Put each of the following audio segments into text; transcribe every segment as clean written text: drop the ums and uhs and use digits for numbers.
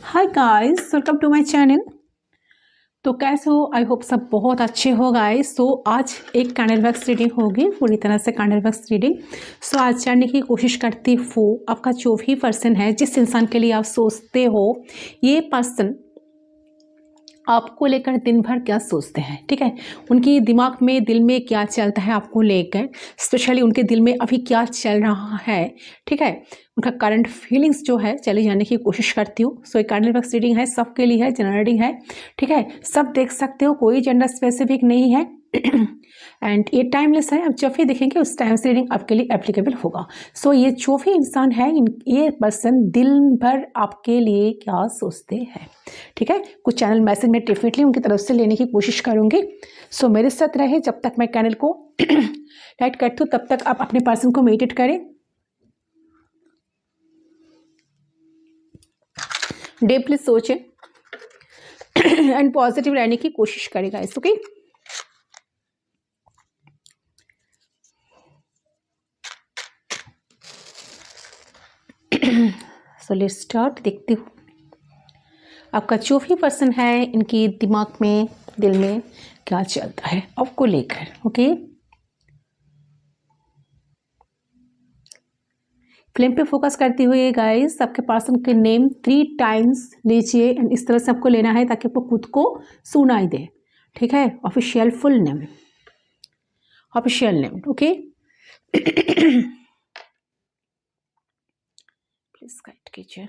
Hi guys, welcome to my channel. तो कैसे हो? आई होप सब बहुत अच्छे हो गाइस। सो आज एक कैंडल वैक्स रीडिंग होगी, पूरी तरह से कैंडल वैक्स रीडिंग। सो आज जानने की कोशिश करती हूँ आपका जो भी पर्सन है, जिस इंसान के लिए आप सोचते हो, ये पर्सन आपको लेकर दिन भर क्या सोचते हैं। ठीक है, उनकी दिमाग में, दिल में क्या चलता है आपको लेकर, स्पेशली उनके दिल में अभी क्या चल रहा है। ठीक है, उनका करंट फीलिंग्स जो है चले जाने की कोशिश करती हूँ। सो एक कैंडल वैक्स रीडिंग है, सबके लिए है, जनरल रीडिंग है। ठीक है, सब देख सकते हो, कोई जेंडर स्पेसिफिक नहीं है एंड ये टाइमलेस है। आप जब भी देखेंगे उस टाइम से रीडिंग आपके लिए एप्लीकेबल होगा। सो ये जो भी इंसान है, ये पर्सन दिन भर आपके लिए क्या सोचते हैं। ठीक है, कुछ चैनल मैसेज में डेफिनेटली उनकी तरफ से लेने की कोशिश करूंगी। सो मेरे साथ रहे जब तक मैं कैंडल को लाइट करती हूँ, तब तक आप अपने पर्सन को मेडिटेट करें, डीपली सोचें एंड पॉजिटिव रहने की कोशिश करेगा इस। Okay, so let's start. देखती हूँ आपका जो भी पर्सन है, इनकी दिमाग में, दिल में क्या चलता है आपको लेकर। ओके, फ्लेम पे फोकस करते हुए गाइस आपके पर्सन के नेम 3 टाइम्स लीजिए एंड इस तरह से आपको लेना है ताकि आपको खुद को सुनाई दे। ठीक है, official full name, official name. Okay, please guide कीजिए।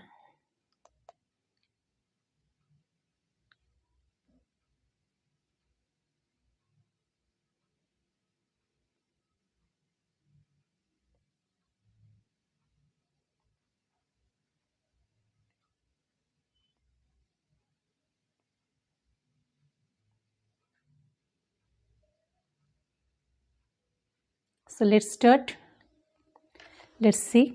So let's start. Let's see.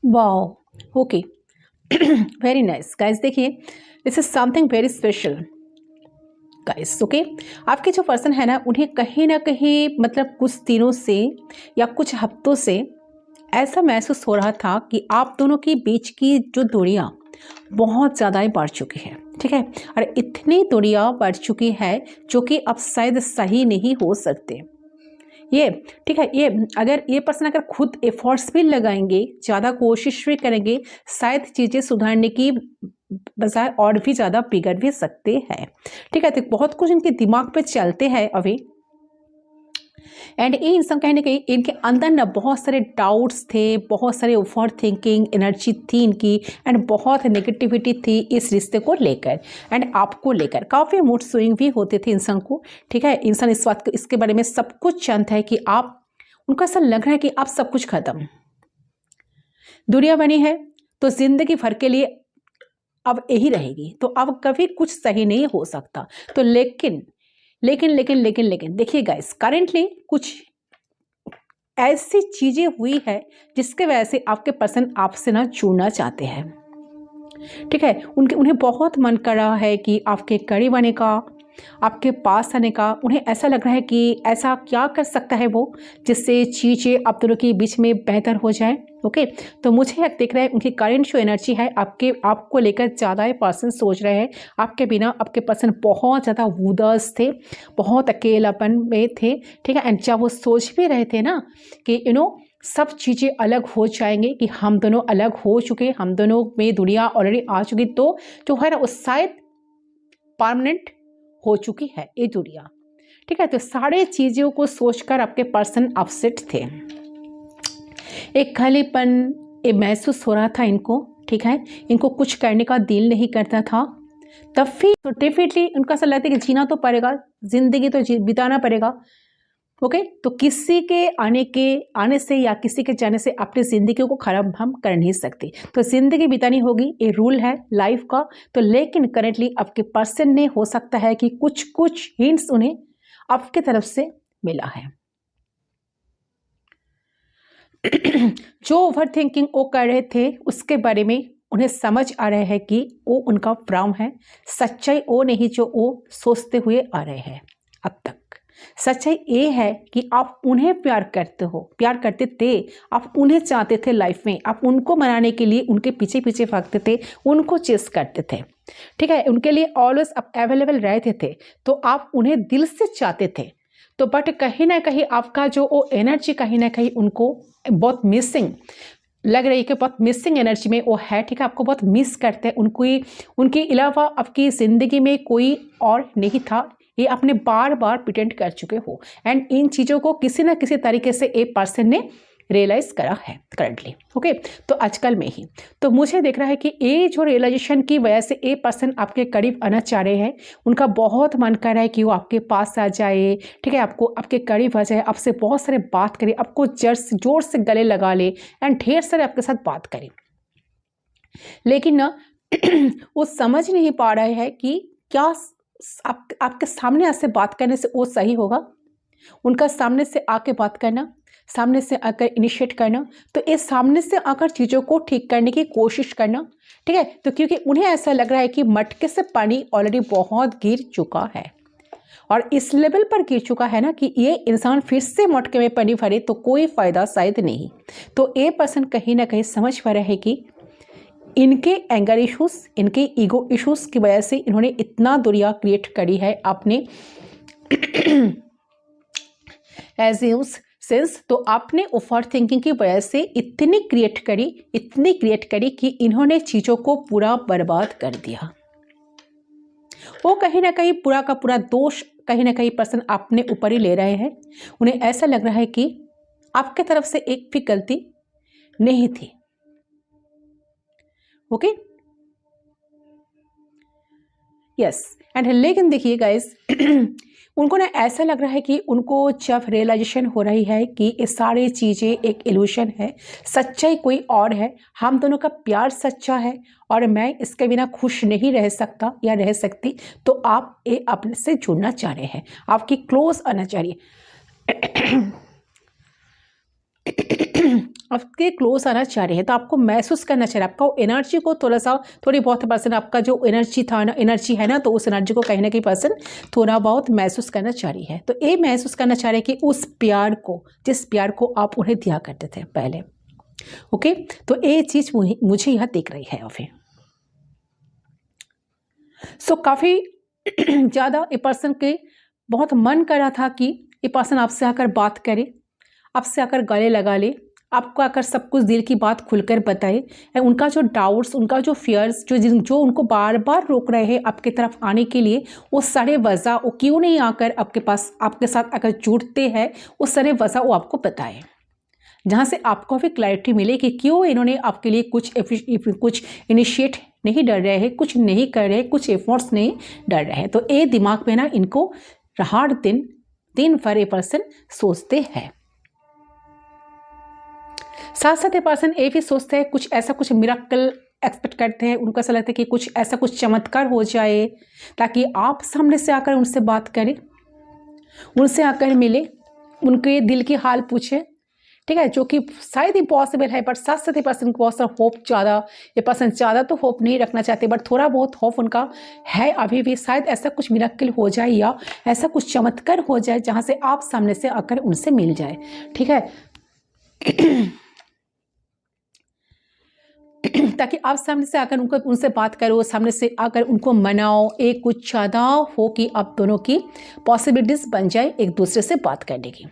Wow, okay, very nice guys. देखिए, this is something very special guys. Okay, आपके जो पर्सन है ना, उन्हें कहीं ना कहीं मतलब कुछ दिनों से या कुछ हफ्तों से ऐसा महसूस हो रहा था कि आप दोनों के बीच की जो दूरियां बहुत ज़्यादा ही बढ़ चुकी है। ठीक है, और इतनी दूरियां बढ़ चुकी है जो कि अब शायद सही नहीं हो सकते ये। ठीक है, ये अगर ये पर्सन अगर खुद एफर्ट्स भी लगाएंगे, ज़्यादा कोशिश भी करेंगे, शायद चीज़ें सुधारने की बजाय और भी ज़्यादा बिगड़ भी सकते हैं। ठीक है, तो बहुत कुछ इनके दिमाग पे चलते हैं अभी एंड ये इंसान कहीं ना कहीं इनके अंदर ना बहुत सारे डाउट्स थे, बहुत सारे ओवर थिंकिंग एनर्जी थी इनकी एंड बहुत नेगेटिविटी थी इस रिश्ते को लेकर एंड आपको लेकर। काफ़ी मूड स्विंग भी होते थे इंसान को। ठीक है, इंसान इस बात को, इसके बारे में सब कुछ जानता है कि आप, उनको ऐसा लग रहा है कि आप सब कुछ खत्म, दुनिया बनी है तो जिंदगी भर के लिए अब यही रहेगी, तो अब कभी कुछ सही नहीं हो सकता। तो लेकिन लेकिन लेकिन लेकिन लेकिन देखिए गाइस, करेंटली कुछ ऐसी चीजें हुई है जिसके वजह से आपके पर्सन आपसे ना जुड़ना चाहते हैं। ठीक है, उन्हें बहुत मन कर रहा है कि आपके करीब आने का, आपके पास आने का। उन्हें ऐसा लग रहा है कि ऐसा क्या कर सकता है वो जिससे चीज़ें आप दोनों के बीच में बेहतर हो जाए। ओके, तो मुझे दिख रहा है उनकी करंट जो एनर्जी है आपको लेकर ज़्यादा ही पर्सन सोच रहे हैं। आपके बिना आपके पर्सन बहुत ज़्यादा उदास थे, बहुत अकेलापन में थे। ठीक है, एंड जब वो सोच भी रहे थे ना कि सब चीज़ें अलग हो जाएंगे, कि हम दोनों अलग हो चुके, हम दोनों में दुनिया ऑलरेडी आ चुकी, तो जो है ना वो शायद परमानेंट हो चुकी है ये दुनिया। ठीक है, तो सारे चीज़ों को सोचकर आपके पर्सन अपसेट थे, एक खालीपन ये महसूस हो रहा था इनको। ठीक है, इनको कुछ करने का दिल नहीं करता था। तब भी तो डेफिनेटली उनका ऐसा लगता है कि जीना तो पड़ेगा, जिंदगी तो बिताना पड़ेगा, ओके तो किसी के आने से या किसी के जाने से अपनी ज़िंदगी को ख़राब हम कर नहीं सकते। तो ज़िंदगी बितानी होगी, ये रूल है लाइफ का। तो लेकिन करेंटली आपके पर्सन ने हो सकता है कि कुछ हिंट्स उन्हें आपकी तरफ से मिला है। जो ओवर थिंकिंग वो कर रहे थे उसके बारे में उन्हें समझ आ रहा है कि वो उनका भ्रम है, सच्चाई वो नहीं जो वो सोचते हुए आ रहे हैं अब तक। सच्चाई ये है कि आप उन्हें प्यार करते थे, आप उन्हें चाहते थे लाइफ में, आप उनको मनाने के लिए उनके पीछे पीछे भागते थे, उनको चेस करते थे, ठीक है, उनके लिए ऑलवेज आप अवेलेबल रहते थे, तो आप उन्हें दिल से चाहते थे। तो बट कहीं ना कहीं आपका जो वो एनर्जी कहीं ना कहीं उनको बहुत मिसिंग लग रही है, कि बहुत मिसिंग एनर्जी में वो है, ठीक है, आपको बहुत मिस करते हैं उनके अलावा आपकी ज़िंदगी में कोई और नहीं था। ये आपने बार बार प्रिटेंड कर चुके हो एंड इन चीज़ों को किसी ना किसी तरीके से एक पर्सन ने रियलाइज़ करा है करंटली। ओके तो आजकल में ही तो मुझे देख रहा है कि ये जो रियलाइजेशन की वजह से एक पर्सन आपके करीब आना चाह रहे हैं, उनका बहुत मन कर रहा है कि वो आपके पास आ जाए, ठीक है, आपको आपके करीब आ जाए, आपसे बहुत सारे बात करे, आपको जोर से गले लगा ले एंड ढेर सारे आपके साथ बात करे। लेकिन ना वो समझ नहीं पा रहे हैं कि क्या आपके सामने ऐसे बात करने से वो सही होगा, उनका सामने से आके बात करना, सामने से आकर इनिशिएट करना, तो ये सामने से आकर चीज़ों को ठीक करने की कोशिश करना, ठीक है, तो क्योंकि उन्हें ऐसा लग रहा है कि मटके से पानी ऑलरेडी बहुत गिर चुका है और इस लेवल पर गिर चुका है ना कि ये इंसान फिर से मटके में पानी भरे तो कोई फ़ायदा शायद नहीं। तो ये पर्सन कहीं ना कहीं समझ पा रहा है कि इनके एंगर इश्यूज़, इनके ईगो इश्यूज़ की वजह से इन्होंने इतना दूरियां क्रिएट करी है आपने एज्यूम्स सेंस, तो आपने ओवर थिंकिंग की वजह से इतनी क्रिएट करी कि इन्होंने चीज़ों को पूरा बर्बाद कर दिया। वो कहीं ना कहीं पूरा का पूरा दोष कहीं ना कहीं पर्सन अपने ऊपर ही ले रहे हैं। उन्हें ऐसा लग रहा है कि आपके तरफ से एक भी गलती नहीं थी। ओके यस एंड लेकिन देखिए गाइस उनको ना ऐसा लग रहा है कि उनको जब रियलाइजेशन हो रही है कि ये सारी चीज़ें एक इल्यूशन है, सच्चाई कोई और है, हम दोनों का प्यार सच्चा है और मैं इसके बिना खुश नहीं रह सकता या रह सकती, तो आप ये अपने से जुड़ना चाह रहे हैं, आपकी क्लोज आना चाहिए आपके क्लोज आना चाह रहे हैं, तो आपको महसूस करना चाहिए, आपका एनर्जी को थोड़ी बहुत पर्सन आपका जो एनर्जी था ना, एनर्जी है ना, तो उस एनर्जी को कहीं ना कहीं पर्सन थोड़ा बहुत महसूस करना चाह रही है। तो ये महसूस करना चाह रहे हैं कि उस प्यार को, जिस प्यार को आप उन्हें दिया करते थे पहले। ओके तो ये चीज़ मुझे यहाँ दिख रही है अभी। सो काफ़ी ज़्यादा ये पर्सन के बहुत मन कर रहा था कि ये पर्सन आपसे आकर बात करे, आपसे आकर गले लगा ले, आपको आकर सब कुछ दिल की बात खुलकर बताए, उनका जो डाउट्स, उनका जो फियर्स जो उनको बार बार रोक रहे हैं आपकी तरफ आने के लिए, वो सारे वजह वो क्यों नहीं आकर आपके पास आपके साथ अगर जुड़ते हैं, वो सारे वजह वो आपको बताए, जहाँ से आपको भी क्लैरिटी मिले कि क्यों इन्होंने आपके लिए कुछ इनिशिएट नहीं डर रहे हैं, कुछ नहीं कर रहे, कुछ एफर्ट्स नहीं डर रहे हैं। तो ये दिमाग में ना इनको हर दिन भर ये पर्सन सोचते हैं। साथ साथ ये पर्सन ये भी सोचते हैं कुछ मिरेकल एक्सपेक्ट करते हैं, उनको ऐसा लगता है कि कुछ चमत्कार हो जाए ताकि आप सामने से आकर उनसे बात करें, उनसे आकर मिले, उनके दिल की हाल पूछे, ठीक है, जो कि शायद इम्पॉसिबल है, बट साथ साथ ये पर्सन को बहुत सारा होप ये पर्सन ज़्यादा तो होप नहीं रखना चाहते, बट थोड़ा बहुत होप उनका है अभी भी, शायद ऐसा कुछ मिरेकल हो जाए या ऐसा कुछ चमत्कार हो जाए जहाँ से आप सामने से आकर उनसे मिल जाए, ठीक है ताकि आप सामने से आकर उनसे बात करो, सामने से आकर उनको मनाओ, एक कुछ ज़्यादा हो कि आप दोनों की पॉसिबिलिटीज़ बन जाए एक दूसरे से बात करने की।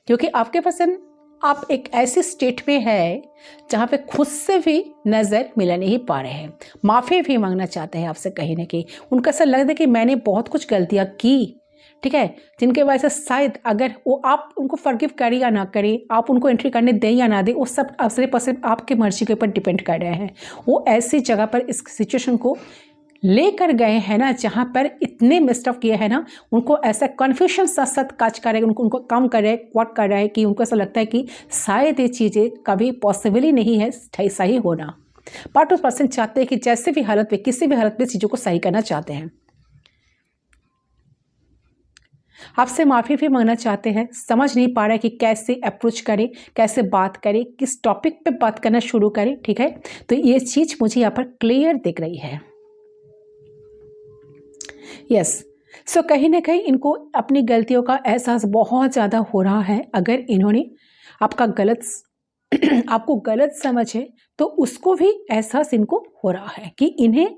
क्योंकि आपके पर्सन आप एक ऐसे स्टेट में है जहाँ पे खुद से भी नज़र मिला नहीं पा रहे हैं, माफ़ी भी मांगना चाहते हैं आपसे कहीं ना कहीं। उनका ऐसा लगता है कि मैंने बहुत कुछ गलतियाँ की, ठीक है, जिनके वजह से शायद अगर वो आप उनको फॉरगिव करें या ना करें, आप उनको एंट्री करने दें या ना दें, वो सब सिर्फ आपके मर्जी के ऊपर डिपेंड कर रहे हैं। वो ऐसी जगह पर इस सिचुएशन को लेकर गए हैं ना, जहाँ पर इतने मिस्टेक किए हैं ना, उनको ऐसा कन्फ्यूजन साथ साथ काज कर रहे हैं, उनको काम कर रहे हैं, व्हाट कर रहा है कि उनको ऐसा लगता है कि शायद ये चीज़ें कभी पॉसिबल ही नहीं है सही होना। बट उस पर्सन चाहते हैं कि जैसे भी हालत में, किसी भी हालत में चीज़ों को सही करना चाहते हैं, आपसे माफ़ी भी मांगना चाहते हैं, समझ नहीं पा रहा है कि कैसे अप्रोच करें, कैसे बात करें, किस टॉपिक पे बात करना शुरू करें। ठीक है, तो ये चीज़ मुझे यहाँ पर क्लियर दिख रही है। यस, सो कहीं ना कहीं इनको अपनी गलतियों का एहसास बहुत ज़्यादा हो रहा है। अगर इन्होंने आपको गलत समझे तो उसको भी एहसास इनको हो रहा है कि इन्हें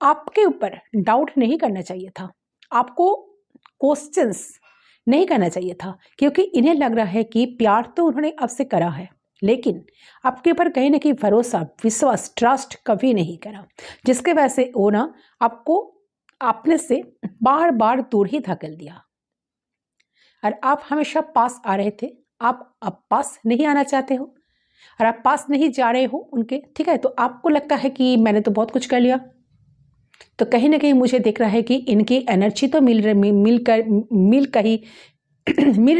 आपके ऊपर डाउट नहीं करना चाहिए था, आपको क्वेश्चंस नहीं करना चाहिए था, क्योंकि इन्हें लग रहा है कि प्यार तो उन्होंने आपसे करा है, लेकिन आपके ऊपर कहीं ना कहीं भरोसा, विश्वास, ट्रस्ट कभी नहीं करा, जिसके वजह से वो ना आपको आपने से बार बार दूर ही धकेल दिया। और आप हमेशा पास आ रहे थे, आप अब पास नहीं आना चाहते हो और आप पास नहीं जा रहे हो उनके। ठीक है, तो आपको लगता है कि मैंने तो बहुत कुछ कर लिया। तो कहीं ना कहीं मुझे दिख रहा है कि इनकी एनर्जी तो मिल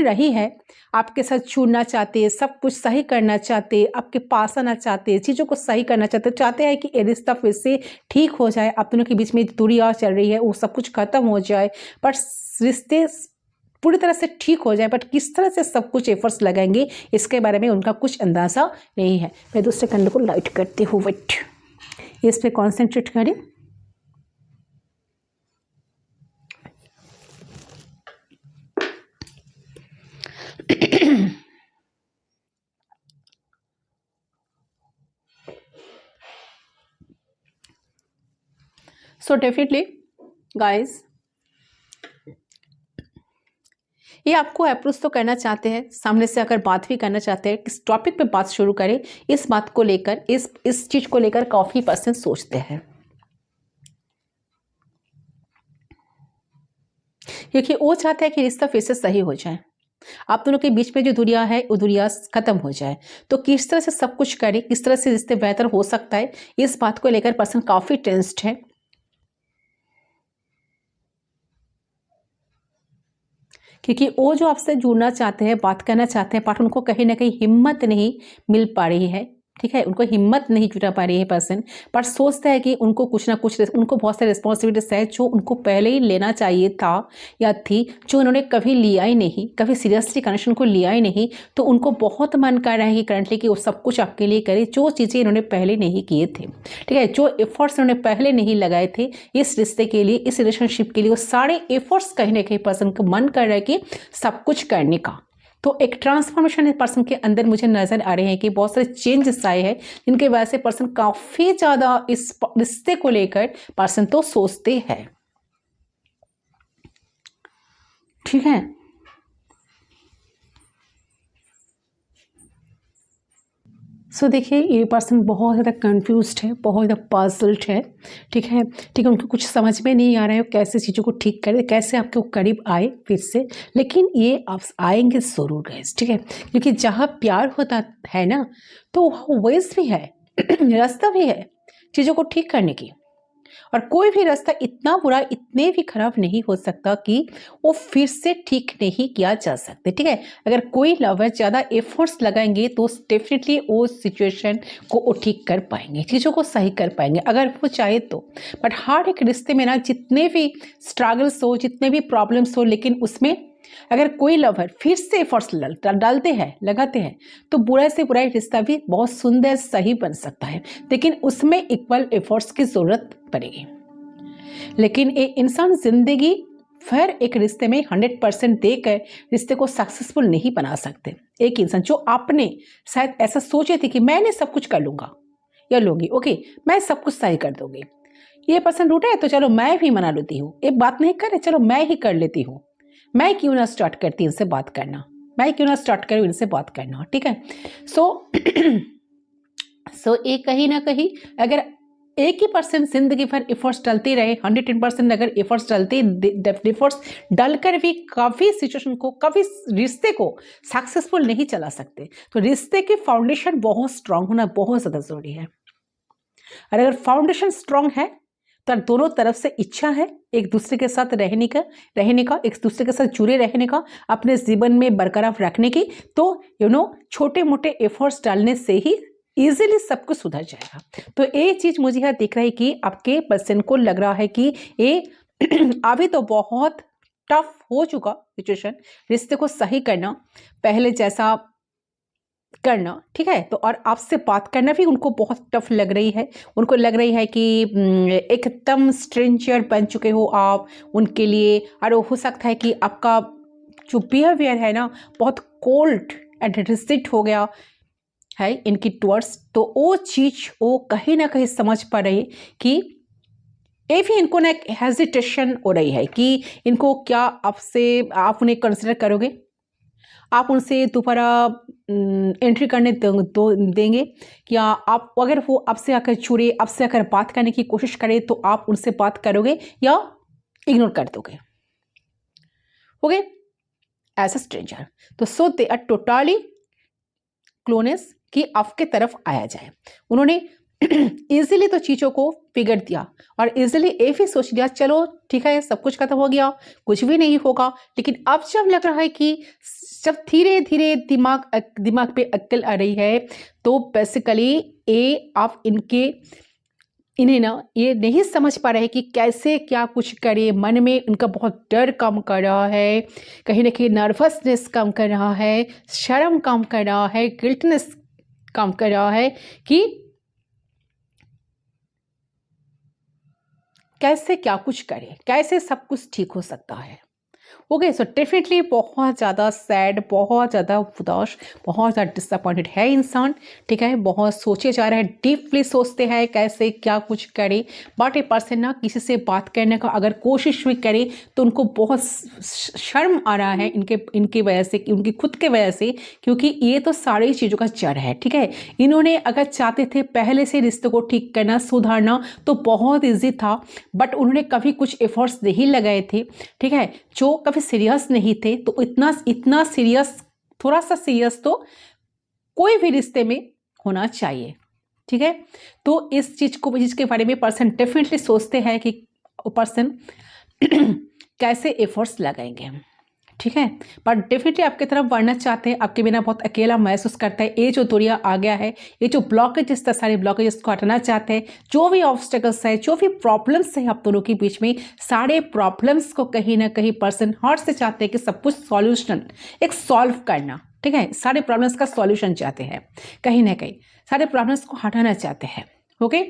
रही है, आपके साथ छूना चाहते, सब कुछ सही करना चाहते, आपके पास आना चाहते, चीज़ों को सही करना चाहते हैं कि ये रिश्ता फिर से ठीक हो जाए, आप दोनों के बीच में दूरी और चल रही है वो सब कुछ खत्म हो जाए, पर रिश्ते पूरी तरह से ठीक हो जाए। बट किस तरह से सब कुछ एफर्ट्स लगाएंगे इसके बारे में उनका कुछ अंदाज़ा नहीं है। मैं दूसरे कैंडल को लाइट करती हूँ, वेट, इस पर कॉन्सेंट्रेट करें। सो डेफिनेटली गाइस, ये आपको अप्रोच तो करना चाहते हैं, सामने से अगर बात भी करना चाहते हैं, किस टॉपिक पे बात शुरू करें, इस बात को लेकर, इस चीज को लेकर काफी पर्सन सोचते हैं, क्योंकि वो चाहते हैं कि रिश्ता फिर से सही हो जाए, आप दोनों के बीच में जो दूरियां है वो दूरियां खत्म हो जाए। तो किस तरह से सब कुछ करें, किस तरह से रिश्ते बेहतर हो सकता है, इस बात को लेकर पर्सन काफी टेंस्ड है, क्योंकि वो जो आपसे जुड़ना चाहते हैं, बात करना चाहते हैं, बट उनको कहीं ना कहीं हिम्मत नहीं मिल पा रही है। ठीक है, उनको हिम्मत नहीं जुटा पा रही है पर्सन, पर सोचता है कि उनको कुछ ना कुछ, उनको बहुत सारी रिस्पॉन्सिबिलिटीज है जो उनको पहले ही लेना चाहिए था या थी, जो उन्होंने कभी लिया ही नहीं, कभी सीरियसली कनेक्शन को लिया ही नहीं। तो उनको बहुत मन कर रहा है कि करंटली कि वो सब कुछ आपके लिए करे, जो चीज़ें इन्होंने पहले नहीं किए थे। ठीक है, जो एफर्ट्स उन्होंने पहले नहीं लगाए थे इस रिश्ते के लिए, इस रिलेशनशिप के लिए, वो सारे एफर्ट्स कहीं ना कहीं पर्सन को मन कर रहा है कि सब कुछ करने का। तो एक ट्रांसफॉर्मेशन पर्सन के अंदर मुझे नजर आ रहे हैं कि बहुत सारे चेंजेस आए हैं, जिनके वजह से पर्सन काफी ज्यादा इस रिश्ते को लेकर पर्सन तो सोचते हैं। ठीक है, सो देखिए, ये पर्सन बहुत ज़्यादा कंफ्यूज्ड है, बहुत ज़्यादा पजल्ड है। ठीक है, उनको कुछ समझ में नहीं आ रहा है कैसे चीज़ों को ठीक करे, कैसे आपके करीब आए फिर से, लेकिन ये आप आएंगे ज़रूर गाइस। ठीक है, क्योंकि जहाँ प्यार होता है ना, तो वहाँ वेज भी है, रास्ता भी है चीज़ों को ठीक करने की, और कोई भी रास्ता इतना बुरा, इतने भी खराब नहीं हो सकता कि वो फिर से ठीक नहीं किया जा सकते। ठीक है, अगर कोई लवर ज़्यादा एफर्ट्स लगाएंगे तो डेफिनेटली वो सिचुएशन को वो ठीक कर पाएंगे, चीज़ों को सही कर पाएंगे अगर वो चाहे तो। बट हर एक रिश्ते में ना, जितने भी स्ट्रगल्स हो, जितने भी प्रॉब्लम्स हो, लेकिन उसमें अगर कोई लवर फिर से एफर्ट्स डालते हैं, लगाते हैं, तो बुरा से बुरा रिश्ता भी बहुत सुंदर सही बन सकता है, लेकिन उसमें इक्वल एफर्ट्स की जरूरत पड़ेगी। लेकिन एक इंसान जिंदगी फिर एक रिश्ते में 100% देकर रिश्ते को सक्सेसफुल नहीं बना सकते। एक इंसान जो आपने शायद ऐसा सोचे थे कि मैंने सब कुछ कर लूंगा या लूंगी, ओके, मैं सब कुछ सही कर दूंगी, ये पर्सन रूठा है तो चलो मैं भी मना लेती हूँ, एक बात नहीं करे, चलो मैं ही कर लेती हूँ, मैं क्यों ना स्टार्ट करती इनसे बात करना, मैं क्यों ना स्टार्ट करूँ इनसे बात करना। ठीक है, सो एक कहीं ना कहीं अगर एक ही % जिंदगी भर एफर्ट्स डालते रहे, 110% अगर एफर्ट्स डालकर भी काफ़ी सिचुएशन को, काफ़ी रिश्ते को सक्सेसफुल नहीं चला सकते। तो रिश्ते की फाउंडेशन बहुत स्ट्रांग होना बहुत ज़्यादा जरूरी है, और अगर फाउंडेशन स्ट्रांग है दोनों तरफ से इच्छा है एक दूसरे के साथ रहने का एक दूसरे के साथ जुड़े रहने का, अपने जीवन में बरकरार रखने की। तो छोटे मोटे एफर्ट्स डालने से ही इजीली सब कुछ सुधर जाएगा। तो ये चीज मुझे यहाँ दिख रहा है कि आपके पर्सन को लग रहा है कि ये अभी तो बहुत टफ हो चुका सिचुएशन, रिश्ते को सही करना, पहले जैसा करना, ठीक है। तो और आपसे बात करना भी उनको बहुत टफ लग रही है। उनको लग रही है कि एकदम स्ट्रेंजर बन चुके हो आप उनके लिए, और हो सकता है कि आपका जो बिहेवियर है ना बहुत कोल्ड एंड रिजिड हो गया है इनकी टुवर्ड्स। तो वो चीज वो कहीं ना कहीं समझ पा रही है कि ये भी इनको ना एक हेजिटेशन हो रही है कि इनको क्या आपसे आप उन्हें कंसिडर करोगे, आप उनसे दोबारा एंट्री करने देंगे, या आप अगर वो आपसे आकर जुड़े, आपसे आकर बात करने की कोशिश करें तो आप उनसे बात करोगे या इग्नोर कर दोगे। Okay, as a stranger. तो सो दे आर टोटली क्लोनेस कि आपके तरफ आया जाए। उन्होंने इजीली तो चीज़ों को फिगर दिया और इजीली ये भी सोच लिया चलो ठीक है सब कुछ खत्म हो गया, कुछ भी नहीं होगा। लेकिन अब जब लग रहा है कि जब धीरे धीरे दिमाग पे अक्ल आ रही है, तो बेसिकली ये आप इन्हें ना ये नहीं समझ पा रहे कि कैसे क्या कुछ करे। मन में उनका बहुत डर कम कर रहा है, कहीं ना कहीं नर्वसनेस कम कर रहा है, शर्म कम कर रहा है, गिल्टनेस कम कर रहा है कि कैसे क्या कुछ करे, कैसे सब कुछ ठीक हो सकता है। ओके, सो डेफिनेटली बहुत ज़्यादा सैड, बहुत ज़्यादा उदास, बहुत ज़्यादा डिसअपॉइंटेड है इंसान, ठीक है। बहुत सोचे जा रहे हैं, डीपली सोचते हैं कैसे क्या कुछ करे। बट ये पर्सन ना किसी से बात करने का अगर कोशिश भी करे तो उनको बहुत शर्म आ रहा है इनकी वजह से, उनकी खुद के वजह से, क्योंकि ये तो सारी चीज़ों का जड़ है, ठीक है। इन्होंने अगर चाहते थे पहले से रिश्ते को ठीक करना, सुधारना तो बहुत ईजी था, बट उन्होंने कभी कुछ एफर्ट्स नहीं लगाए थे, ठीक है, जो कभी सीरियस नहीं थे। तो इतना सीरियस, थोड़ा सा सीरियस तो कोई भी रिश्ते में होना चाहिए, ठीक है। तो इस चीज के बारे में पर्सन डेफिनेटली सोचते हैं कि पर्सन कैसे एफर्ट्स लगाएंगे, ठीक है। पर डेफिनेटली आपकी तरफ बढ़ना चाहते हैं, आपके बिना बहुत अकेला महसूस करता है। ये जो दूरिया आ गया है, ये जो ब्लॉकेज, सारे ब्लॉकेज को हटाना चाहते हैं। जो भी ऑब्स्टेकल्स है, जो भी प्रॉब्लम्स है आप दोनों के बीच में, सारे प्रॉब्लम्स को कहीं ना कहीं पर्सन हार्ट से चाहते हैं कि सब कुछ सॉल्यूशन एक सॉल्व करना, ठीक है। सारे प्रॉब्लम्स का सॉल्यूशन चाहते हैं, कहीं ना कहीं सारे प्रॉब्लम्स को हटाना चाहते हैं। ओके,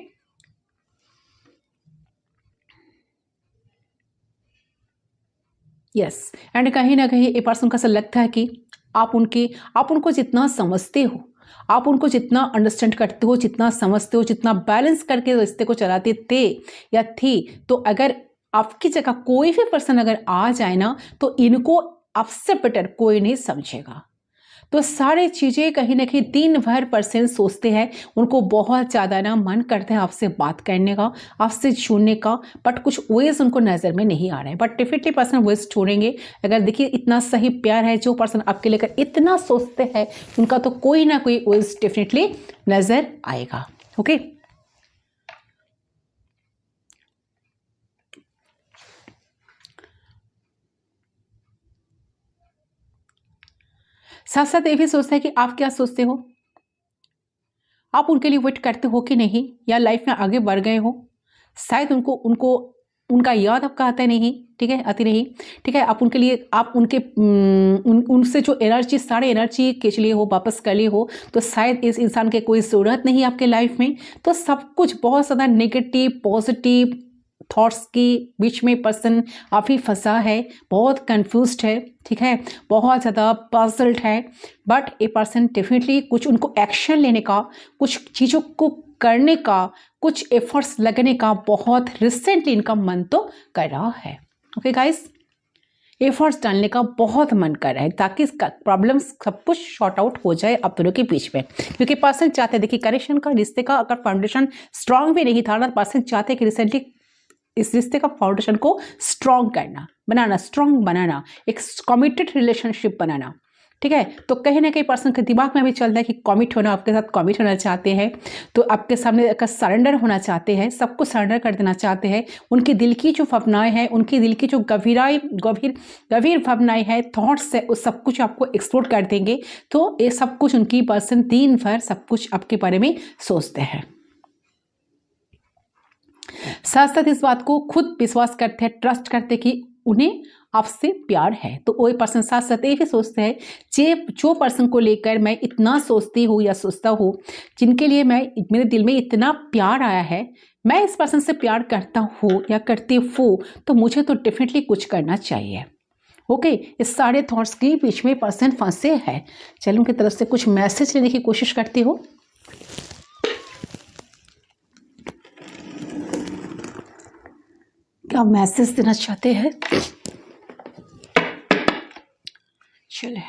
यस, एंड कहीं ना कहीं ये पर्सन का ऐसा लगता है कि आप उनको जितना समझते हो, आप उनको जितना अंडरस्टैंड करते हो, जितना समझते हो, जितना बैलेंस करके रिश्ते को चलाते थे या थी, तो अगर आपकी जगह कोई भी पर्सन अगर आ जाए ना, तो इनको आपसे बेटर कोई नहीं समझेगा। तो सारी चीज़ें कहीं ना कहीं दिन भर पर्सन सोचते हैं, उनको बहुत ज़्यादा ना मन करता है आपसे बात करने का, आपसे जुड़ने का, बट कुछ वेज उनको नज़र में नहीं आ रहे हैं। बट डेफिनेटली पर्सन वेज छोड़ेंगे। अगर देखिए इतना सही प्यार है, जो पर्सन आपके लेकर इतना सोचते हैं, उनका तो कोई ना कोई वेज डेफिनेटली नज़र आएगा। ओके, साथ साथ ये भी सोचता है कि आप क्या सोचते हो, आप उनके लिए वेट करते हो कि नहीं, या लाइफ में आगे बढ़ गए हो। शायद उनका याद आपका आता नहीं, ठीक है, आती नहीं, ठीक है। आप उनके लिए आप उनसे जो एनर्जी, सारे एनर्जी खींच लिए हो, वापस कर लिए हो, तो शायद इस इंसान के कोई ज़रूरत नहीं आपके लाइफ में। तो सब कुछ बहुत ज़्यादा नेगेटिव पॉजिटिव थॉट्स के बीच में पर्सन काफ़ी फंसा है, बहुत कंफ्यूज्ड है, ठीक है, बहुत ज़्यादा पजल्ड है। बट ए पर्सन डेफिनेटली कुछ उनको एक्शन लेने का, कुछ चीज़ों को करने का, कुछ एफर्ट्स लगने का बहुत रिसेंटली इनका मन तो कर रहा है। ओके गाइस, एफर्ट्स डालने का बहुत मन कर रहा है ताकि इसका प्रॉब्लम्स सब कुछ शॉर्ट आउट हो जाए आप दोनों के बीच में। क्योंकि पर्सन चाहते हैं, देखिए कनेक्शन का, रिश्ते का अगर फाउंडेशन स्ट्रांग भी नहीं था ना, पर्सन चाहते हैं कि रिसेंटली इस रिश्ते का फाउंडेशन को स्ट्रांग करना, बनाना, स्ट्रांग बनाना, एक कमिटेड रिलेशनशिप बनाना, ठीक है। तो कहीं ना कहीं पर्सन के दिमाग में भी चलता है कि कमिट होना, आपके साथ कमिट होना चाहते हैं, तो आपके सामने का सरेंडर होना चाहते हैं, सबको सरेंडर कर देना चाहते हैं। उनकी दिल की जो भावनाएं हैं, उनकी दिल की जो गंभीर भावनाएं हैं, थॉट्स है, उस सब कुछ आपको एक्सप्लोर कर देंगे। तो ये सब कुछ उनकी पर्सन दिन भर सब कुछ आपके बारे में सोचते हैं। साथ साथ इस बात को खुद विश्वास करते हैं, ट्रस्ट करते हैं कि उन्हें आपसे प्यार है। तो वही पर्सन साथ साथ ये भी सोचते हैं जो पर्सन को लेकर मैं इतना सोचती हूँ या सोचता हूँ, जिनके लिए मेरे दिल में इतना प्यार आया है, मैं इस पर्सन से प्यार करता हूँ या करती हूँ, तो मुझे तो डेफिनेटली कुछ करना चाहिए। ओके, इस सारे थॉट्स के बीच में पर्सन फंसे हैं। चलो उनकी तरफ से कुछ मैसेज लेने की कोशिश करती हूँ। क्या मैसेज देना चाहते हैं? चले,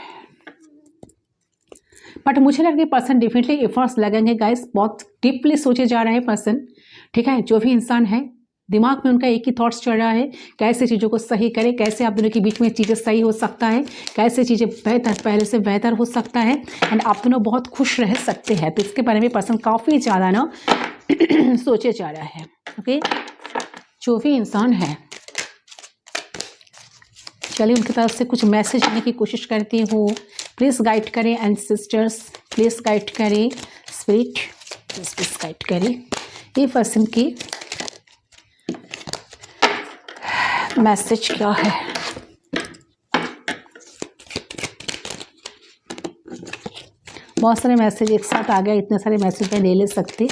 बट मुझे लग रहा है पर्सन डेफिनेटली एफर्ट्स लगेंगे गाइस, बहुत डीपली सोचे जा रहे हैं पर्सन। ठीक है, जो भी इंसान है दिमाग में उनका एक ही थॉट्स चल रहा है, कैसे चीज़ों को सही करें, कैसे आप दोनों के बीच में चीज़ें सही हो सकता है, कैसे चीज़ें बेहतर पहले से बेहतर हो सकता है, एंड आप दोनों बहुत खुश रह सकते हैं। तो इसके बारे में पर्सन काफ़ी ज़्यादा ना सोचे जा रहा है। ओके, जो भी इंसान है, चलिए उनकी तरफ से कुछ मैसेज देने की कोशिश करती हूँ। प्लीज़ गाइड करें एंड सिस्टर्स, प्लीज़ गाइड करें स्पिरिट, प्लीज़ गाइड करें ये पर्सन की मैसेज क्या है। बहुत सारे मैसेज एक साथ आ गया, इतने सारे मैसेज मैं ले ले सकती।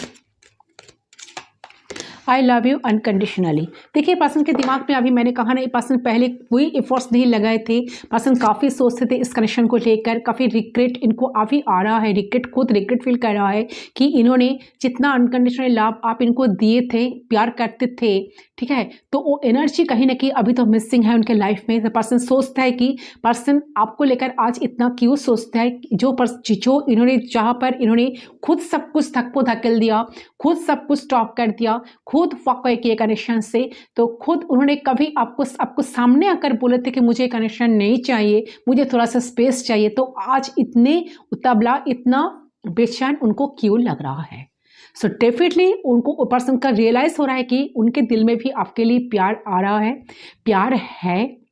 I love you unconditionally. देखिए पर्सन के दिमाग में अभी मैंने कहा ना, ये पर्सन पहले कोई एफर्ट्स नहीं लगाए थे। पर्सन काफ़ी सोचते थे इस कनेक्शन को लेकर, काफ़ी रिग्रेट इनको अभी आ रहा है, खुद रिग्रेट फील कर रहा है कि इन्होंने जितना अनकंडीशनल लव आप इनको दिए थे, प्यार करते थे, ठीक है, तो वो एनर्जी कहीं ना कहीं अभी तो मिसिंग है उनके लाइफ में। तो पर्सन सोचता है कि पर्सन आपको लेकर आज इतना क्यों सोचता है, जो इन्होंने जहाँ पर इन्होंने खुद सब कुछ धक्को धकेल दिया, खुद सब कुछ स्टॉप कर दिया, खुद वॉक किए कनेक्शन से, तो खुद उन्होंने कभी आपको सामने आकर बोले थे कि मुझे कनेक्शन नहीं चाहिए, मुझे थोड़ा सा स्पेस चाहिए, तो आज इतने उतावला, इतना बेचैन उनको क्यों लग रहा है। सो डेफिनेटली उनको पर्सन का रियलाइज हो रहा है कि उनके दिल में भी आपके लिए प्यार आ रहा है, प्यार है,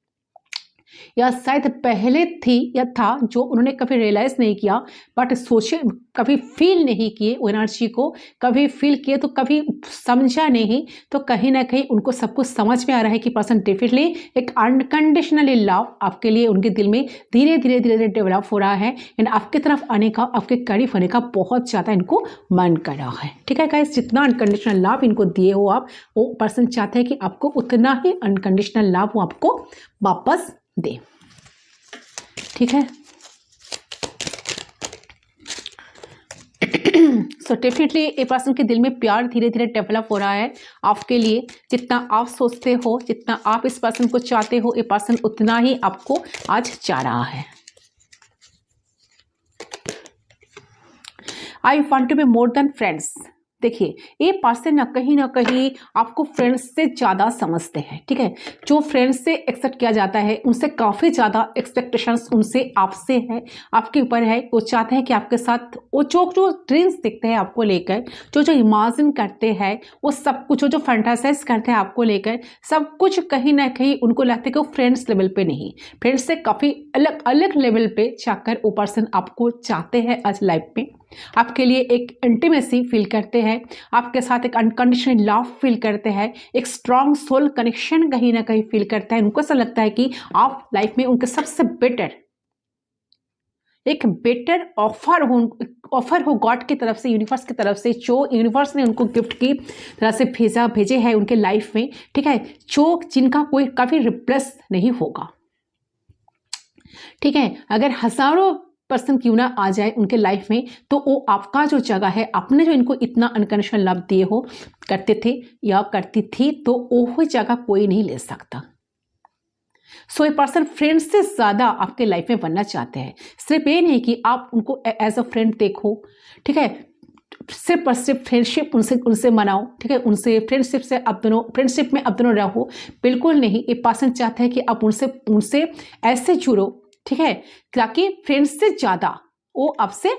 या शायद पहले थी या था जो उन्होंने कभी रियलाइज़ नहीं किया, बट सोचे कभी फील नहीं किए, वो एनर्जी को कभी फील किए तो कभी समझा नहीं। तो कहीं ना कहीं उनको सब कुछ समझ में आ रहा है कि पर्सन डेफिनेटली एक अनकंडीशनली लव आपके लिए उनके दिल में धीरे धीरे डेवलप हो रहा है, एंड आपकी तरफ आने का, आपके करीब होने का बहुत ज़्यादा इनको मन कर रहा है। ठीक है गाइस, जितना अनकंडीशनल लव इनको दिए हो आप, वो पर्सन चाहते हैं कि आपको उतना ही अनकंडीशनल लव वो आपको वापस दे। ठीक है, सो डेफिनेटली ए पर्सन के दिल में प्यार धीरे धीरे डेवलप हो रहा है आपके लिए। जितना आप सोचते हो, जितना आप इस पर्सन को चाहते हो, ए पर्सन उतना ही आपको आज चाह रहा है। I want to be more than friends. देखिए ये पर्सन ना कहीं आपको फ्रेंड्स से ज़्यादा समझते हैं। ठीक है, जो फ्रेंड्स से एक्सेप्ट किया जाता है उनसे काफ़ी ज़्यादा एक्सपेक्टेशंस उनसे आपसे है, आपके ऊपर है। वो चाहते हैं कि आपके साथ वो जो ड्रीम्स दिखते हैं आपको लेकर, जो इमेजिन करते हैं, वो सब कुछ जो फैंटासाइज करते हैं आपको लेकर, सब कुछ कहीं ना कहीं उनको लगता है कि वो फ्रेंड्स लेवल पे नहीं, फ्रेंड्स से काफ़ी अलग लेवल पे जाकर वो पर्सन आपको चाहते हैं आज लाइफ में। आपके लिए एक इंटीमेसी फील करते हैं, आपके साथ एक अनकंडीशनल लव फील करते हैं, एक स्ट्रॉन्ग सोल कनेक्शन कहीं ना कहीं फील करता है। उनको ऐसा लगता है कि आप लाइफ में उनके सबसे बेटर ऑफर हो गॉड की तरफ से, यूनिवर्स की तरफ से, जो यूनिवर्स ने उनको गिफ्ट की तरह से भेजे हैं उनके लाइफ में। ठीक है, जो जिनका कोई कभी रिप्लेस नहीं होगा। ठीक है, अगर हजारों पर्सन क्यों ना आ जाए उनके लाइफ में, तो वो आपका जो जगह है, आपने जो इनको इतना अनकंडीशनल लव दिए हो, करते थे या करती थी, तो वो जगह कोई नहीं ले सकता। सो ये पर्सन फ्रेंड से ज़्यादा आपके लाइफ में बनना चाहते हैं। सिर्फ ये नहीं कि आप उनको एज अ फ्रेंड देखो, ठीक है, सिर्फ और सिर्फ फ्रेंडशिप उनसे मनाओ। ठीक है, उनसे फ्रेंडशिप में आप दोनों रहो, बिल्कुल नहीं। ये पर्सन चाहते हैं कि आप उनसे ऐसे जुड़ो ठीक है, ताकि फ्रेंड्स से ज़्यादा वो आपसे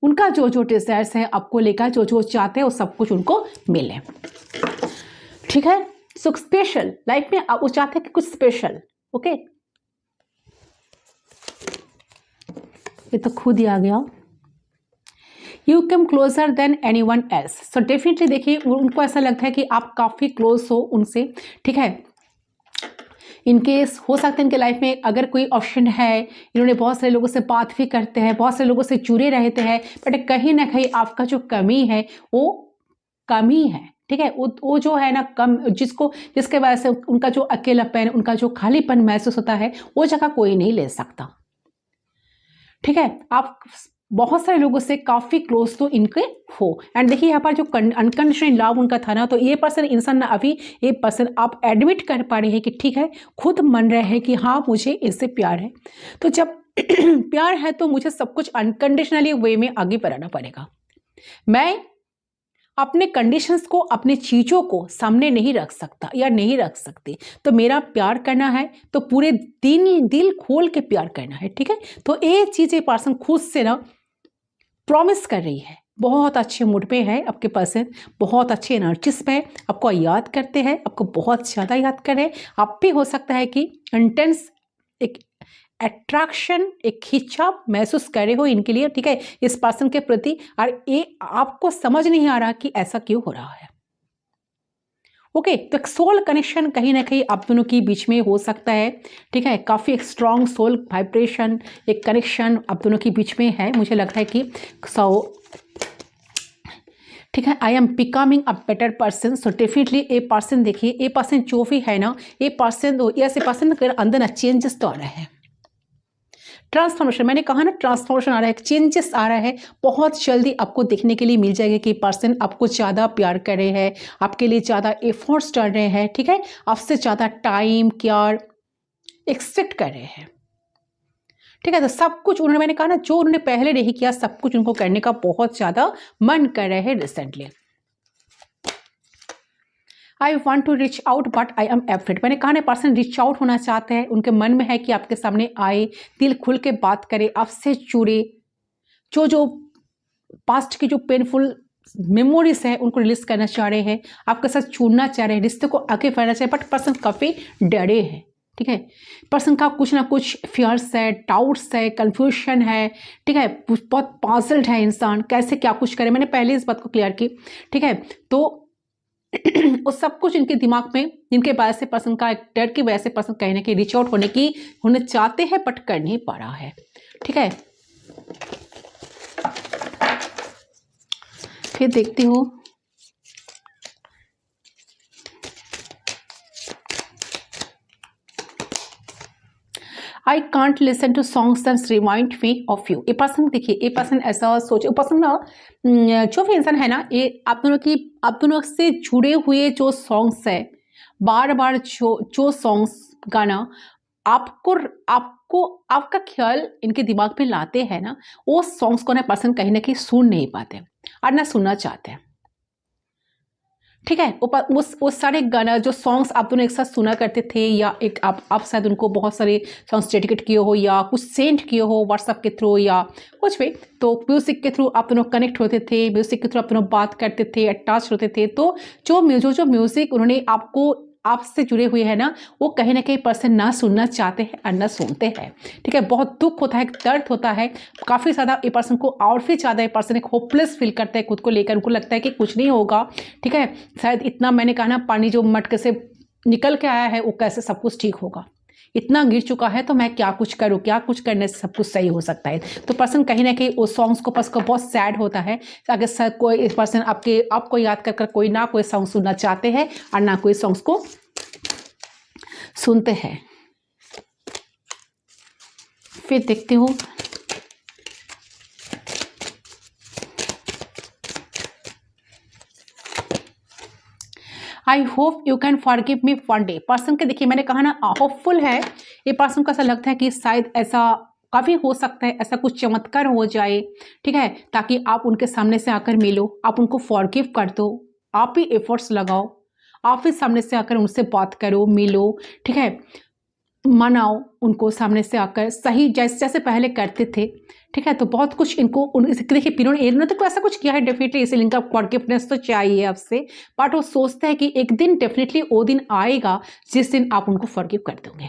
उनका जो जो डिजायर्स है आपको लेकर, जो जो चाहते हैं वो सब कुछ उनको मिले। ठीक है, सो स्पेशल लाइफ में आप वो चाहते हैं कि कुछ स्पेशल। ओके, ये तो खुद ही आ गया। You come closer then any one else. So definitely देखिए उनको ऐसा लगता है कि आप काफ़ी क्लोज हो उनसे। ठीक है, इनकेस हो सकता है इनके लाइफ में अगर कोई ऑप्शन है, इन्होंने बहुत सारे लोगों से बात भी करते हैं, बहुत सारे लोगों से जुड़े रहते हैं, बट कहीं ना कहीं आपका जो कमी है वो कमी है। ठीक है, वो जो है ना कम, जिसके वजह से उनका जो अकेलापन, उनका जो खालीपन महसूस होता है, वो जगह कोई नहीं ले सकता। ठीक है, आप बहुत सारे लोगों से काफ़ी क्लोज तो इनके हो। एंड देखिए यहाँ पर जो अनकंडीशनल लव उनका था ना, तो ये पर्सन इंसान ना, अभी ये पर्सन आप एडमिट कर पा रहे हैं कि ठीक है, खुद मान रहे हैं कि हाँ मुझे इससे प्यार है। तो जब प्यार है तो मुझे सब कुछ अनकंडीशनली वे में आगे बढ़ाना पड़ेगा। मैं अपने कंडीशंस को, अपने चीज़ों को सामने नहीं रख सकता या नहीं रख सकती। तो मेरा प्यार करना है तो पूरे दिल खोल के प्यार करना है। ठीक है, तो ये चीज़ें पर्सन खुद से ना प्रॉमिस कर रही है। बहुत अच्छे मूड पे है आपके पर्सन, बहुत अच्छे एनर्जीज पे है, आपको याद करते हैं, आपको बहुत ज़्यादा याद कर रहे हैं। आप भी हो सकता है कि इंटेंस एक अट्रैक्शन, एक खिंचाव महसूस करे हो इनके लिए। ठीक है, इस पर्सन के प्रति, और ये आपको समझ नहीं आ रहा कि ऐसा क्यों हो रहा है। ओके, तो एक सोल कनेक्शन कहीं ना कहीं आप दोनों के बीच में हो सकता है। ठीक है, काफ़ी एक स्ट्रॉन्ग सोल वाइब्रेशन, एक कनेक्शन आप दोनों के बीच में है। मुझे लगता है कि ठीक है, I am becoming a better person. So definitely a person, देखिए ए पर्सन जो भी है ना, ये पर्सन ऐसे पर्सन के अंदर ना चेंजेस तो आ रहा है, ट्रांसफॉर्मेशन। मैंने कहा ना ट्रांसफॉर्मेशन आ रहा है, चेंजेस आ रहा है। बहुत जल्दी आपको देखने के लिए मिल जाएगा कि पर्सन आपको ज़्यादा प्यार कर रहे हैं, आपके लिए ज़्यादा एफर्ट्स डाल रहे हैं। ठीक है, आपसे ज़्यादा टाइम केयर एक्सपेक्ट कर रहे हैं। ठीक है, तो सब कुछ उन्होंने, मैंने कहा ना जो उन्होंने पहले नहीं किया सब कुछ उनको करने का बहुत ज़्यादा मन कर रहे हैं recently. I want to reach out but I am afraid. मैंने कहा ना पर्सन रीच आउट होना चाहते हैं, उनके मन में है कि आपके सामने आए, दिल खुल के बात करे, आपसे जुड़े, जो जो पास्ट की जो पेनफुल मेमोरीज है उनको रिलीज करना चाह रहे हैं, आपके साथ जुड़ना चाह रहे हैं, रिश्ते को आगे बढ़ाना चाह रहे हैं, बट पर्सन काफ़ी डरे हैं। ठीक है, पर्सन का कुछ ना कुछ फियर्स है, डाउट्स है, कंफ्यूजन है। ठीक है, बहुत पॉजल्ड है इंसान, कैसे क्या कुछ करे। मैंने पहले इस बात को क्लियर की। ठीक है, तो वो सब कुछ इनके दिमाग में, जिनके वजह से पर्सन का एक डर की वजह से पर्सन कहीं ना कहीं रीच आउट होने चाहते हैं बट कर नहीं पा रहा है। ठीक है, फिर देखती हूँ I can't listen to songs that remind me of you. ये पर्सन, देखिए ये पर्सन ऐसा सोचे, पर्सन ना जो भी इंसान है ना, ये आप दोनों से जुड़े हुए जो सॉन्ग्स है, बार बार जो सॉन्ग्स गाना आपको आपको आपका ख्याल इनके दिमाग में लाते हैं ना, वो सॉन्ग्स को ना पर्सन कहीं ना कहीं सुन नहीं पाते और ना सुनना चाहते हैं। ठीक है, वो सारे गाना जो सॉन्ग्स आप दोनों एक साथ सुना करते थे, या एक आप शायद उनको बहुत सारे सॉन्ग्स डेडिकेट किए हो या कुछ सेंड किए हो व्हाट्सएप के थ्रू या कुछ भी, तो म्यूज़िक के थ्रू आप दोनों कनेक्ट होते थे, म्यूज़िक के थ्रू आप दोनों बात करते थे, अटैच होते थे। तो जो म्यूज़िक उन्होंने आपसे जुड़े हुए हैं ना, वो कहीं ना कहीं पर्सन ना सुनना चाहते हैं और ना सुनते हैं। ठीक है, बहुत दुख होता है, दर्द होता है काफ़ी ज़्यादा। ये पर्सन को और भी ज़्यादा ये पर्सन एक होपलेस फील करता है खुद को लेकर, उनको लगता है कि कुछ नहीं होगा। ठीक है, शायद इतना, मैंने कहा ना, पानी जो मटके से निकल के आया है वो कैसे सब कुछ ठीक होगा, इतना गिर चुका है तो मैं क्या कुछ करूँ, क्या कुछ करने से सब कुछ सही हो सकता है। तो पर्सन कहीं ना कहीं उस सॉन्ग्स को पर्सन को बहुत सैड होता है। अगर कोई पर्सन आपको याद कर कोई ना कोई सॉन्ग सुनना चाहते हैं और ना कोई सॉन्ग्स को सुनते हैं। फिर देखती हूँ I hope you can forgive me one day. Person के देखिए मैंने कहा ना होपफुल है, ये पर्सन को ऐसा लगता है कि शायद ऐसा काफ़ी हो सकता है, ऐसा कुछ चमत्कार हो जाए। ठीक है, ताकि आप उनके सामने से आकर मिलो, आप उनको फॉरगिव कर दो, आप ही एफर्ट्स लगाओ, आप ही सामने से आकर उनसे बात करो, मिलो। ठीक है, मनाओ उनको सामने से आकर, सही जैसे जैसे पहले करते थे, ठीक है। तो बहुत कुछ इनको देखिए इन्होंने तो ऐसा कुछ किया है डेफिनेटली, इसलिए इनका फॉरगिवनेस तो चाहिए आपसे, बट वो सोचते हैं कि एक दिन डेफिनेटली वो दिन आएगा जिस दिन आप उनको फॉरगिव कर दोगे,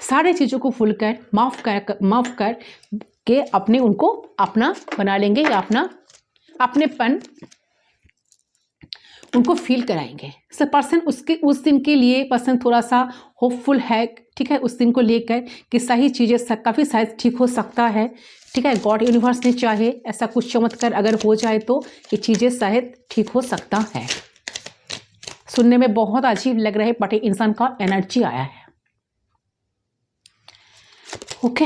सारी चीज़ों को भूल कर माफ़ कर के अपने उनको अपना बना लेंगे, या अपनेपन उनको फील कराएंगे। सो पर्सन उस दिन के लिए पर्सन थोड़ा सा होपफुल है, ठीक है, उस दिन को लेकर कि सही चीज़ें काफ़ी शायद ठीक हो सकता है, ठीक है। गॉड यूनिवर्स ने चाहे ऐसा कुछ चमत्कार अगर हो जाए तो ये चीज़ें शायद ठीक हो सकता है। सुनने में बहुत अजीब लग रहा है, बट इंसान का एनर्जी आया है। Okay,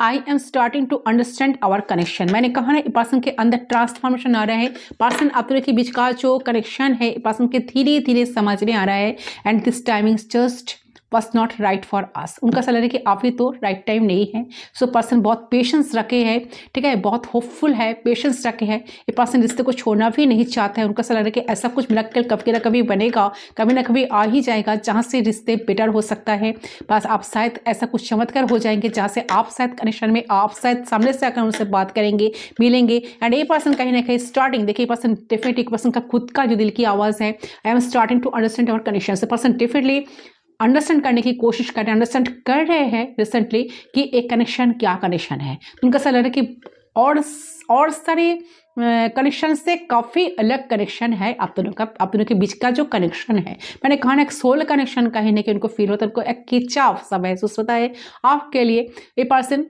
I am starting to understand our connection. मैंने कहा ना पर्सन के अंदर ट्रांसफॉर्मेशन आ रहा है, पर्सन आप दोनों के बीच का जो कनेक्शन है पर्सन के धीरे धीरे समझ में आ रहा है, and this timing just was not right for us. उनका ऐसा लग रहा है कि अभी तो राइट टाइम नहीं है। सो पर्सन बहुत पेशेंस रखे है, ठीक है, बहुत होपफुल है, पेशेंस रखे है। ये पर्सन रिश्ते को छोड़ना भी नहीं चाहता है। उनका ऐसा लग रहा है कि ऐसा कुछ मिराकल कभी ना कभी बनेगा, कभी ना कभी आ ही जाएगा जहाँ से रिश्ते बेटर हो सकता है। बस आप शायद ऐसा कुछ चमत्कार हो जाएंगे जहाँ से आप शायद कनेक्शन में आप शायद सामने से आकर उनसे बात करेंगे, मिलेंगे। एंड ये पर्सन कहीं ना कहीं स्टार्टिंग, देखिए पर्सन डेफिनेटली पर्सन का खुद का जो दिल की आवाज़ है, I am starting to understand our connection. से पर्सन डेफिनेटली अंडरस्टैंड करने की कोशिश कर रहे हैं, अंडरस्टैंड कर रहे हैं रिसेंटली कि एक कनेक्शन क्या कनेक्शन है। उनका ऐसा लग रहा है कि और सारे कनेक्शन से काफ़ी अलग कनेक्शन है आप दोनों के बीच का जो कनेक्शन है। मैंने कहा ना एक सोल कनेक्शन कहीं ना कहीं उनको फील होता है, उनको एक खिंचाव सा महसूस होता है आपके लिए। ये पर्सन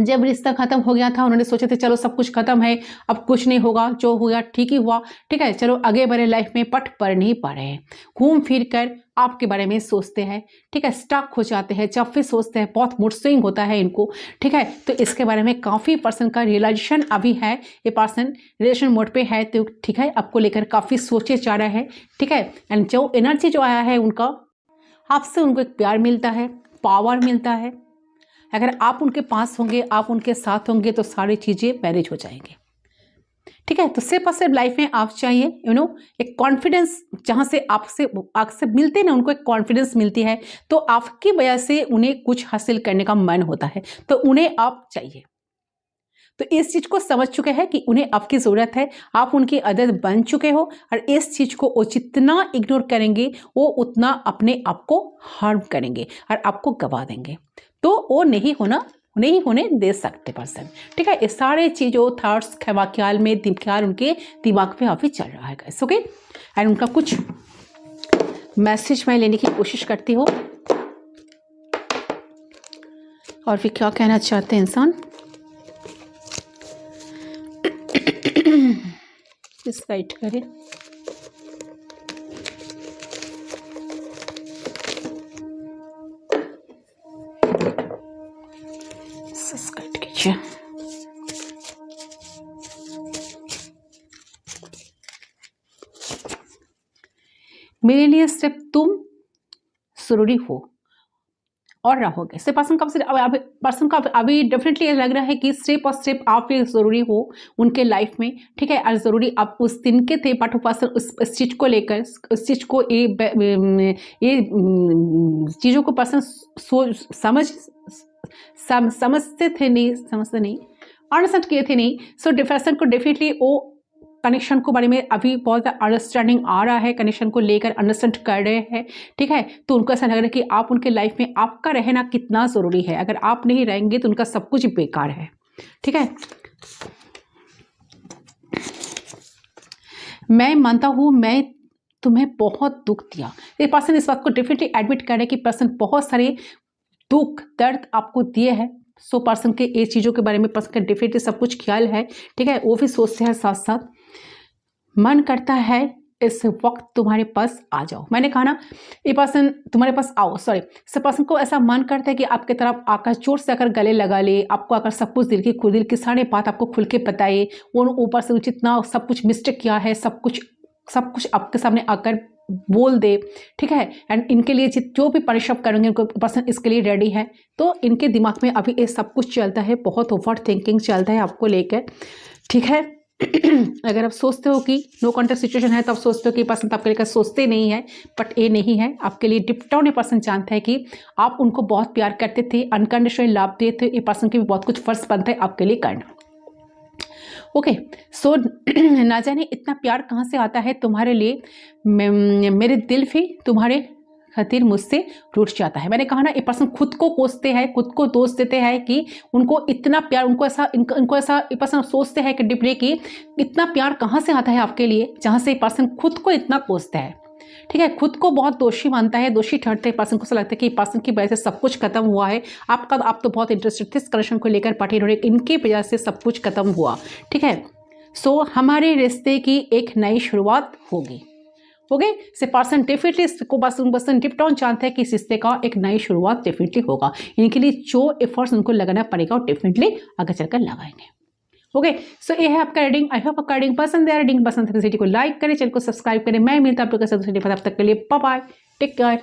जब रिश्ता खत्म हो गया था उन्होंने सोचे थे चलो सब कुछ खत्म है, अब कुछ नहीं होगा, जो हुआ ठीक ही हुआ, ठीक है, चलो आगे बढ़े लाइफ में, पट पर नहीं पा रहे हैं। घूम फिर कर आपके बारे में सोचते हैं, ठीक है, स्टक हो जाते हैं, जब फिर सोचते हैं बहुत मूड स्विंग होता है इनको, ठीक है। तो इसके बारे में काफ़ी पर्सन का रियलाइजेशन अभी है। ये पर्सन रिलेशन मोड पे है, तो ठीक है, आपको लेकर काफ़ी सोचे जा रहा है, ठीक है। एंड जो एनर्जी जो आया है उनका, आपसे उनको एक प्यार मिलता है, पावर मिलता है। अगर आप उनके पास होंगे, आप उनके साथ होंगे तो सारी चीज़ें मैनेज हो जाएंगे, ठीक है। तो सिर्फ और सिर्फ लाइफ में आप चाहिए एक कॉन्फिडेंस, जहाँ से आपसे मिलते ना उनको एक कॉन्फिडेंस मिलती है, तो आपकी वजह से उन्हें कुछ हासिल करने का मन होता है, तो उन्हें आप चाहिए। तो इस चीज़ को समझ चुके हैं कि उन्हें आपकी ज़रूरत है, आप उनकी आदत बन चुके हो, और इस चीज़ को वो जितना इग्नोर करेंगे वो उतना अपने आप को हार्म करेंगे और आपको गवा देंगे। तो वो नहीं होने दे सकते पर्सन, ठीक है। ये सारे चीज़ों थॉट्स ख्याल उनके दिमाग में अभी चल रहा है गाइस, ओके। एंड उनका कुछ मैसेज मैं लेने की कोशिश करती हूँ, और फिर क्या कहना चाहते हैं इंसान। इस साइड करें, सब्सक्राइब कीजिए। मेरे लिए सिर्फ तुम जरूरी हो और रहोगे। से पर्सन का अभी डेफिनेटली लग रहा है कि सिर्फ और सिर्फ आप ही ज़रूरी हो उनके लाइफ में, ठीक है। और ज़रूरी आप उस दिन के थे, बट पर्सन उस चीज़ को लेकर, उस चीज़ को ये चीज़ों को पर्सन समझते नहीं, अंडरस्टैंड किए थे नहीं। सो पर्सन को डेफिनेटली वो कनेक्शन को बारे में अभी बहुत ज़्यादा अंडरस्टैंडिंग आ रहा है, कनेक्शन को लेकर अंडरस्टैंड कर रहे हैं, ठीक है। तो उनको ऐसा लग रहा है कि आप उनके लाइफ में, आपका रहना कितना ज़रूरी है। अगर आप नहीं रहेंगे तो उनका सब कुछ बेकार है, ठीक है। मैं मानता हूँ मैं तुम्हें बहुत दुख दिया। ये पर्सन इस बात को डेफिनेटली एडमिट कर रहे हैं कि पर्सन बहुत सारे दुख दर्द आपको दिए हैं। सो पर्सन के ये चीज़ों के बारे में पर्सन का डेफिनेटली सब कुछ ख्याल है, ठीक है। वो भी सोचते हैं, साथ साथ मन करता है इस वक्त तुम्हारे पास आ जाओ। मैंने कहा ना ये पर्सन तुम्हारे पास आओ, सॉरी, सब पर्सन को ऐसा मन करता है कि आपके तरफ आकर जोर से आकर गले लगा ले, आपको आकर सब कुछ दिल की सारी बात आपको खुल के बताए, वो ऊपर से जितना सब कुछ मिस्टेक किया है सब कुछ आपके सामने आकर बोल दे, ठीक है। एंड इनके लिए जो भी परिश्रम करेंगे उनको पर्सन इसके लिए रेडी है। तो इनके दिमाग में अभी ये सब कुछ चलता है, बहुत ओवर थिंकिंग चलता है आपको लेकर, ठीक है। अगर आप सोचते हो कि नो कॉन्टेक्ट सिचुएशन है तो आप सोचते हो कि पर्सन आपके लिए सोचते नहीं है, बट ये नहीं है। आपके लिए डिप डाउन ये पर्सन जानता है कि आप उनको बहुत प्यार करते थे, अनकंडीशनल लव दिए थे। ये पर्सन के भी बहुत कुछ फर्ज बनता है आपके लिए करना। ओके सो ना जाने इतना प्यार कहाँ से आता है तुम्हारे लिए। मेरे दिल भी तुम्हारे खातिर मुझसे रूठ जाता है। मैंने कहा ना, ये पर्सन खुद को कोसते हैं, खुद को दोष देते हैं कि उनको इतना प्यार, उनको ऐसा ये पर्सन सोचते हैं कि डिपली कि इतना प्यार कहाँ से आता है आपके लिए, जहाँ से ये पर्सन खुद को इतना कोसता है। ठीक है, खुद को बहुत दोषी मानता है, दोषी ठहरते हैं। पर्सन को ऐसा लगता है कि पर्सन की वजह से सब कुछ खत्म हुआ है। आप तो बहुत इंटरेस्टेड थे इस कनेक्शन को लेकर, पार्टी इन्होंने इनकी वजह से सब कुछ खत्म हुआ। ठीक है, सो हमारे रिश्ते की एक नई शुरुआत होगी। ओके, से पर्सन डेफिनेटली को पर्सन डिप डाउन जानते हैं कि इस रिश्ते का एक नई शुरुआत डेफिनेटली होगा। इनके लिए जो एफर्ट्स उनको लगाना पड़ेगा वो डेफिनेटली आगे चलकर लगाएंगे। ओके सो ये है आपका रीडिंग। आई होप आपका रीडिंग पसंद है। रीडिंग पसंद है तो वीडियो को लाइक करें, चैनल को सब्सक्राइब करें। मैं मिलता हूं आप लोगों के साथ दूसरे तब तक के लिए बाय बाय, टेक केयर।